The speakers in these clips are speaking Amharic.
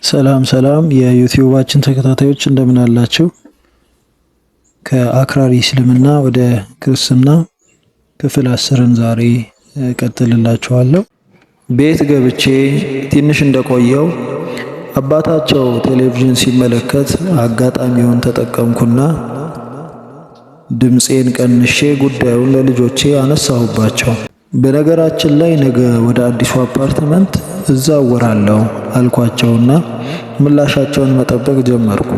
ሰላም ሰላም የዩቲዩባችን ተከታታዮች እንደምን አላችሁ? ከአክራሪ እስልምና ወደ ክርስትና ክፍል 10ን ዛሬ ቀጥልላችኋለሁ። ቤት ገብቼ ትንሽ እንደቆየው አባታቸው ቴሌቪዥን ሲመለከት አጋጣሚውን ተጠቀምኩና ድምፄን ቀንሼ ጉዳዩን ለልጆቼ አነሳሁባቸው። በነገራችን ላይ ነገ ወደ አዲሱ አፓርትመንት እዛወራለሁ አልኳቸውና ምላሻቸውን መጠበቅ ጀመርኩ።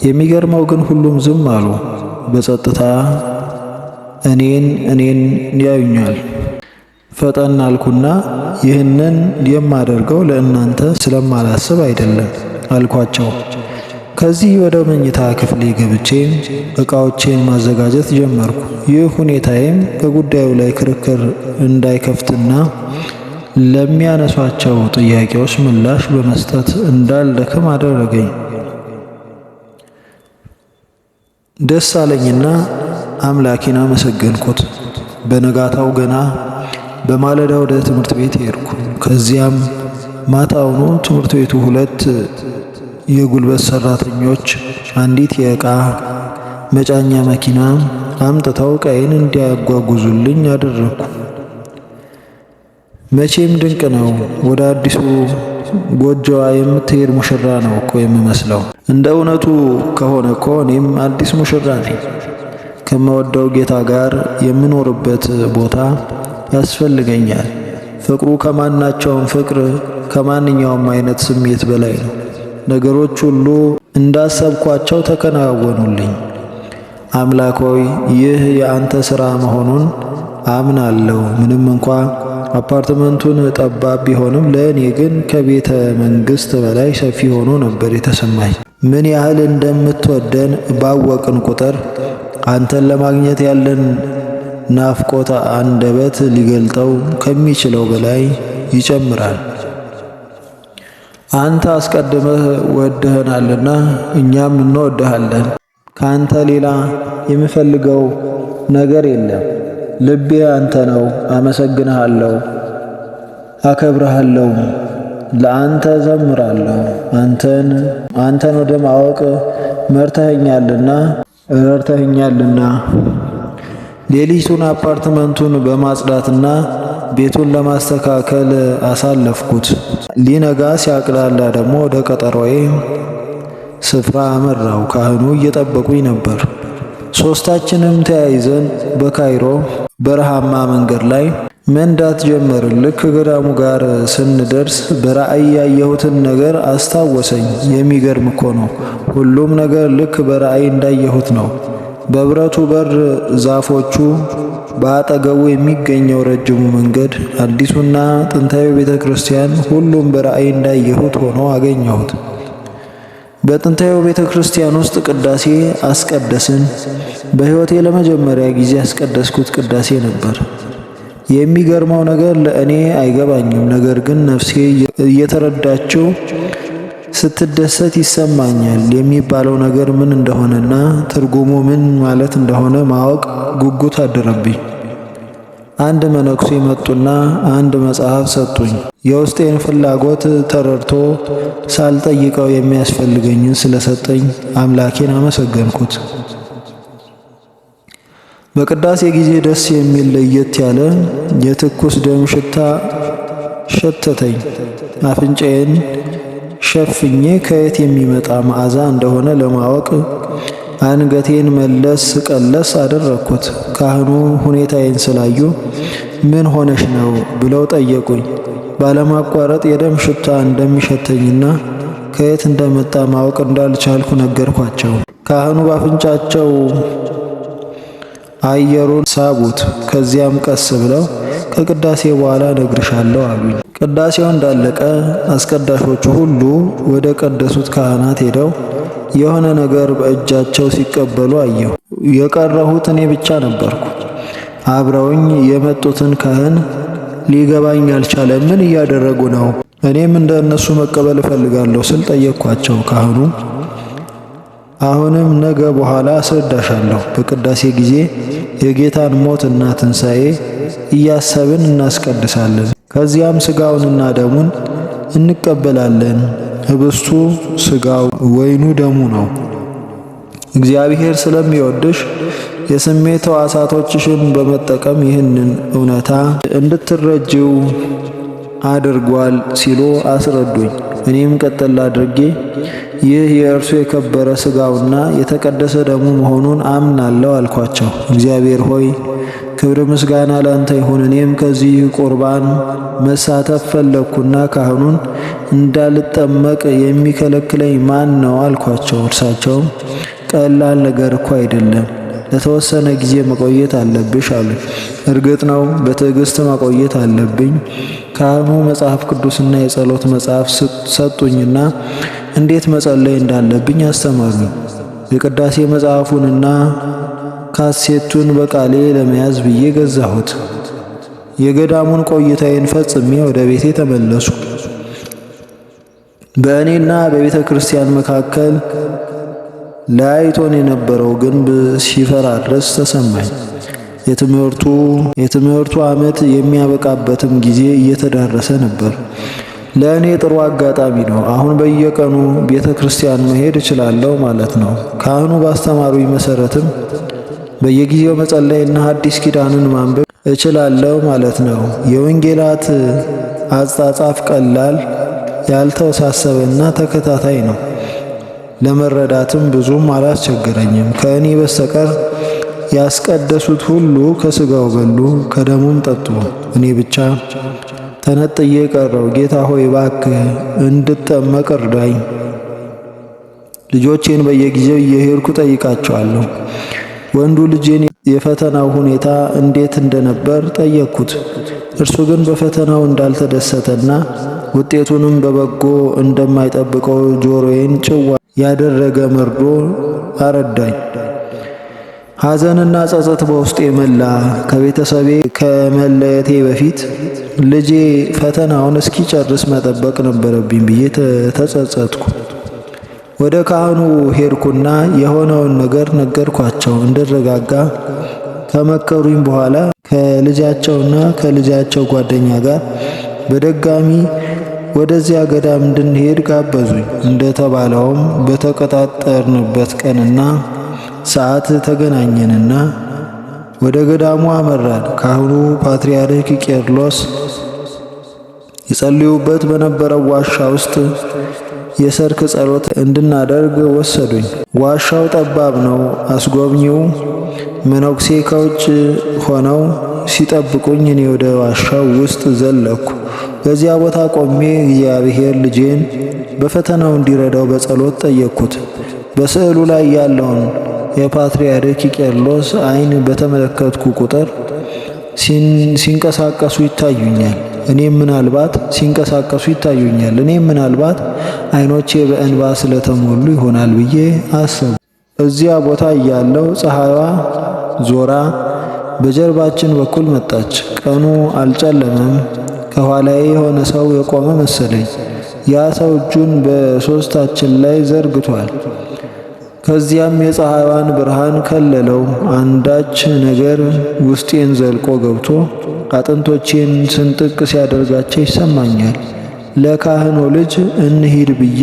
የሚገርመው ግን ሁሉም ዝም አሉ። በጸጥታ እኔን ያዩኛል። ፈጠን አልኩና ይህንን የማደርገው ለእናንተ ስለማላስብ አይደለም አልኳቸው። ከዚህ ወደ መኝታ ክፍሌ ገብቼ ዕቃዎቼን ማዘጋጀት ጀመርኩ። ይህ ሁኔታዬም በጉዳዩ ላይ ክርክር እንዳይከፍትና ለሚያነሷቸው ጥያቄዎች ምላሽ በመስጠት እንዳልደክም አደረገኝ። ደስ አለኝና አምላኬን አመሰገንኩት። በነጋታው ገና በማለዳ ወደ ትምህርት ቤት ሄድኩ። ከዚያም ማታውኑ ትምህርት ቤቱ ሁለት የጉልበት ሰራተኞች አንዲት የዕቃ መጫኛ መኪና አምጥተው ዕቃዬን እንዲያጓጉዙልኝ አደረግኩ። መቼም ድንቅ ነው። ወደ አዲሱ ጎጆዋ የምትሄድ ሙሽራ ነው እኮ የምመስለው። እንደ እውነቱ ከሆነ እኮ እኔም አዲስ ሙሽራ ነኝ። ከመወደው ጌታ ጋር የምኖርበት ቦታ ያስፈልገኛል። ፍቅሩ ከማናቸውም ፍቅር ከማንኛውም አይነት ስሜት በላይ ነው። ነገሮች ሁሉ እንዳሰብኳቸው ተከናወኑልኝ። አምላክ ሆይ ይህ የአንተ ሥራ መሆኑን አምናለሁ። ምንም እንኳ አፓርትመንቱን ጠባብ ቢሆንም ለእኔ ግን ከቤተ መንግሥት በላይ ሰፊ ሆኖ ነበር የተሰማኝ። ምን ያህል እንደምትወደን ባወቅን ቁጥር አንተን ለማግኘት ያለን ናፍቆት አንደበት ሊገልጠው ከሚችለው በላይ ይጨምራል። አንተ አስቀድመህ ወደህናልና እኛም እንወድሃለን። ካንተ ሌላ የምፈልገው ነገር የለም። ልቤ አንተ ነው። አመሰግንሃለሁ፣ አከብርሃለሁ፣ ለአንተ ዘምራለሁ። አንተን ወደ ማወቅ ረድተኸኛልና ሌሊቱን አፓርትመንቱን በማጽዳትና ቤቱን ለማስተካከል አሳለፍኩት። ሊነጋ ሲያቅላላ ደግሞ ወደ ቀጠሮዬ ስፍራ አመራው። ካህኑ እየጠበቁኝ ነበር። ሶስታችንም ተያይዘን በካይሮ በረሃማ መንገድ ላይ መንዳት ጀመርን። ልክ ገዳሙ ጋር ስንደርስ በራእይ ያየሁትን ነገር አስታወሰኝ። የሚገርም እኮ ነው። ሁሉም ነገር ልክ በራእይ እንዳየሁት ነው። በብረቱ በር፣ ዛፎቹ፣ በአጠገቡ የሚገኘው ረጅሙ መንገድ፣ አዲሱና ጥንታዊ ቤተ ክርስቲያን፣ ሁሉም በራእይ እንዳየሁት ሆኖ አገኘሁት። በጥንታዊ ቤተ ክርስቲያን ውስጥ ቅዳሴ አስቀደስን። በሕይወቴ ለመጀመሪያ ጊዜ ያስቀደስኩት ቅዳሴ ነበር። የሚገርመው ነገር ለእኔ አይገባኝም፣ ነገር ግን ነፍሴ እየተረዳችው ስትደሰት ይሰማኛል። የሚባለው ነገር ምን እንደሆነና ትርጉሙ ምን ማለት እንደሆነ ማወቅ ጉጉት አደረብኝ። አንድ መነኩሴ መጡና አንድ መጽሐፍ ሰጡኝ። የውስጤን ፍላጎት ተረድቶ ሳልጠይቀው የሚያስፈልገኝን ስለሰጠኝ አምላኬን አመሰገንኩት። በቅዳሴ ጊዜ ደስ የሚል ለየት ያለ የትኩስ ደም ሽታ ሸተተኝ። አፍንጫዬን ሸፍኜ ከየት የሚመጣ መዓዛ እንደሆነ ለማወቅ አንገቴን መለስ ቀለስ አደረግኩት። ካህኑ ሁኔታዬን ስላዩ ምን ሆነሽ ነው ብለው ጠየቁኝ። ባለማቋረጥ የደም ሽታ እንደሚሸተኝና ከየት እንደመጣ ማወቅ እንዳልቻልኩ ነገርኳቸው። ካህኑ በአፍንጫቸው አየሩን ሳቡት። ከዚያም ቀስ ብለው ከቅዳሴ በኋላ እነግርሻለሁ አሉኝ። ቅዳሴው እንዳለቀ አስቀዳሾቹ ሁሉ ወደ ቀደሱት ካህናት ሄደው የሆነ ነገር በእጃቸው ሲቀበሉ አየሁ። የቀረሁት እኔ ብቻ ነበርኩ። አብረውኝ የመጡትን ካህን ሊገባኝ አልቻለም። ምን እያደረጉ ነው? እኔም እንደ እነሱ መቀበል እፈልጋለሁ ስል ጠየቅኳቸው። ካህኑ አሁንም ነገ በኋላ አስረዳሻለሁ። በቅዳሴ ጊዜ የጌታን ሞትና ትንሣኤ እያሰብን እናስቀድሳለን። ከዚያም ሥጋውንና ደሙን እንቀበላለን ህብስቱ ሥጋው፣ ወይኑ ደሙ ነው። እግዚአብሔር ስለሚወድሽ የስሜት ሕዋሳቶችሽን በመጠቀም ይህንን እውነታ እንድትረጂው አድርጓል ሲሉ አስረዱኝ። እኔም ቀጠል አድርጌ ይህ የእርሱ የከበረ ሥጋውና የተቀደሰ ደሙ መሆኑን አምናለሁ አልኳቸው። እግዚአብሔር ሆይ ክብር ምስጋና ላንተ ይሁን። እኔም ከዚህ ቁርባን መሳተፍ ፈለግኩና ካህኑን እንዳልጠመቅ የሚከለክለኝ ማን ነው አልኳቸው። እርሳቸውም ቀላል ነገር እኮ አይደለም፣ ለተወሰነ ጊዜ መቆየት አለብሽ አሉ። እርግጥ ነው በትዕግስት መቆየት አለብኝ። ካህኑ መጽሐፍ ቅዱስና የጸሎት መጽሐፍ ሰጡኝና እንዴት መጸለይ እንዳለብኝ አስተማሩኝ። የቅዳሴ መጽሐፉንና ካሴቱን በቃሌ ለመያዝ ብዬ ገዛሁት። የገዳሙን ቆይታዬን ፈጽሜ ወደ ቤቴ ተመለሱ። በእኔና በቤተ ክርስቲያን መካከል ለያይቶን የነበረው ግንብ ሲፈራረስ ተሰማኝ። የትምህርቱ ዓመት የሚያበቃበትም ጊዜ እየተዳረሰ ነበር። ለእኔ ጥሩ አጋጣሚ ነው። አሁን በየቀኑ ቤተ ክርስቲያን መሄድ እችላለሁ ማለት ነው። ካህኑ ባስተማሩኝ መሰረትም በየጊዜው መጸለይና አዲስ ኪዳንን ማንበብ እችላለሁ ማለት ነው። የወንጌላት አጻጻፍ ቀላል፣ ያልተወሳሰበና ተከታታይ ነው። ለመረዳትም ብዙም አላስቸገረኝም። ከእኔ በስተቀር ያስቀደሱት ሁሉ ከሥጋው በሉ ከደሙም ጠጡ። እኔ ብቻ ተነጥዬ ቀረው። ጌታ ሆይ እባክህ እንድጠመቅ እርዳኝ። ልጆቼን በየጊዜው እየሄድኩ ጠይቃቸዋለሁ። ወንዱ ልጄን የፈተናው ሁኔታ እንዴት እንደነበር ጠየቅኩት። እርሱ ግን በፈተናው እንዳልተደሰተና ውጤቱንም በበጎ እንደማይጠብቀው ጆሮዬን ጭዋ ያደረገ መርዶ አረዳኝ። ሐዘንና ጸጸት በውስጤ መላ። ከቤተሰቤ ከመለየቴ በፊት ልጄ ፈተናውን እስኪጨርስ መጠበቅ ነበረብኝ ብዬ ተጸጸትኩ። ወደ ካህኑ ሄድኩና የሆነውን ነገር ነገርኳቸው። እንድረጋጋ ከመከሩኝ በኋላ ከልጃቸውና ከልጃቸው ጓደኛ ጋር በድጋሚ ወደዚያ ገዳም እንድንሄድ ጋበዙኝ። እንደተባለውም በተቀጣጠርንበት ቀንና ሰዓት ተገናኘንና ወደ ገዳሙ አመራን። ካህኑ ፓትርያርክ ቄርሎስ የጸልዩበት በነበረው ዋሻ ውስጥ የሰርክ ጸሎት እንድናደርግ ወሰዱኝ። ዋሻው ጠባብ ነው። አስጎብኚው መነኩሴ ከውጭ ሆነው ሲጠብቁኝ እኔ ወደ ዋሻው ውስጥ ዘለኩ። በዚያ ቦታ ቆሜ እግዚአብሔር ልጄን በፈተናው እንዲረዳው በጸሎት ጠየቅኩት። በስዕሉ ላይ ያለውን የፓትርያርክ ቄርሎስ ዓይን በተመለከትኩ ቁጥር ሲንቀሳቀሱ ይታዩኛል። እኔም ምናልባት ዓይኖቼ በእንባ ስለተሞሉ ይሆናል ብዬ አሰቡ። እዚያ ቦታ እያለው ፀሐይዋ ዞራ በጀርባችን በኩል መጣች። ቀኑ አልጨለመም። ከኋላዬ የሆነ ሰው የቆመ መሰለኝ። ያ ሰው እጁን በሦስታችን ላይ ዘርግቷል። ከዚያም የፀሐይዋን ብርሃን ከለለው። አንዳች ነገር ውስጤን ዘልቆ ገብቶ አጥንቶቼን ስንጥቅ ሲያደርጋቸው ይሰማኛል። ለካህኑ ልጅ እንሂድ ብዬ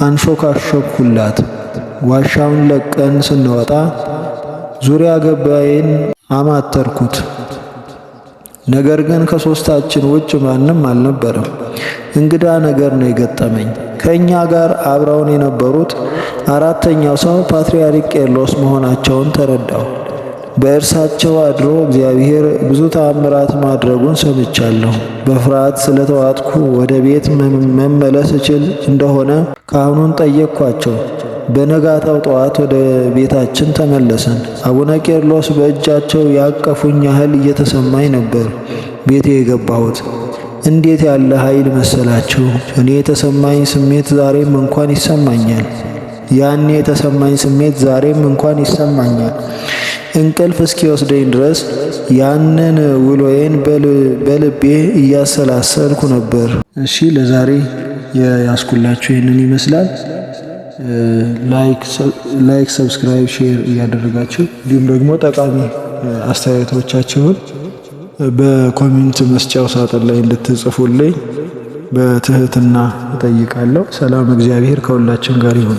አንሾካሾኩላት። ዋሻውን ለቀን ስንወጣ ዙሪያ ገባዬን አማተርኩት። ነገር ግን ከሦስታችን ውጭ ማንም አልነበረም። እንግዳ ነገር ነው የገጠመኝ። ከእኛ ጋር አብረውን የነበሩት አራተኛው ሰው ፓትርያርክ ቄርሎስ መሆናቸውን ተረዳው። በእርሳቸው አድሮ እግዚአብሔር ብዙ ተአምራት ማድረጉን ሰምቻለሁ። በፍርሃት ስለተዋጥኩ ወደ ቤት መመለስ እችል እንደሆነ ካህኑን ጠየቅኳቸው። በነጋታው ጠዋት ወደ ቤታችን ተመለሰን። አቡነ ቄርሎስ በእጃቸው ያቀፉኝ ያህል እየተሰማኝ ነበር ቤቴ የገባሁት። እንዴት ያለ ኃይል መሰላችሁ! እኔ የተሰማኝ ስሜት ዛሬም እንኳን ይሰማኛል። ያኔ የተሰማኝ ስሜት ዛሬም እንኳን ይሰማኛል። እንቅልፍ እስኪወስደኝ ድረስ ያንን ውሎዬን በልቤ እያሰላሰልኩ ነበር። እሺ፣ ለዛሬ ያስኩላችሁ ይህንን ይመስላል። ላይክ፣ ሰብስክራይብ፣ ሼር እያደረጋችሁ እንዲሁም ደግሞ ጠቃሚ አስተያየቶቻችሁን በኮሜንት መስጫው ሳጥን ላይ እንድትጽፉልኝ በትህትና እጠይቃለሁ። ሰላም እግዚአብሔር ከሁላችን ጋር ይሁን።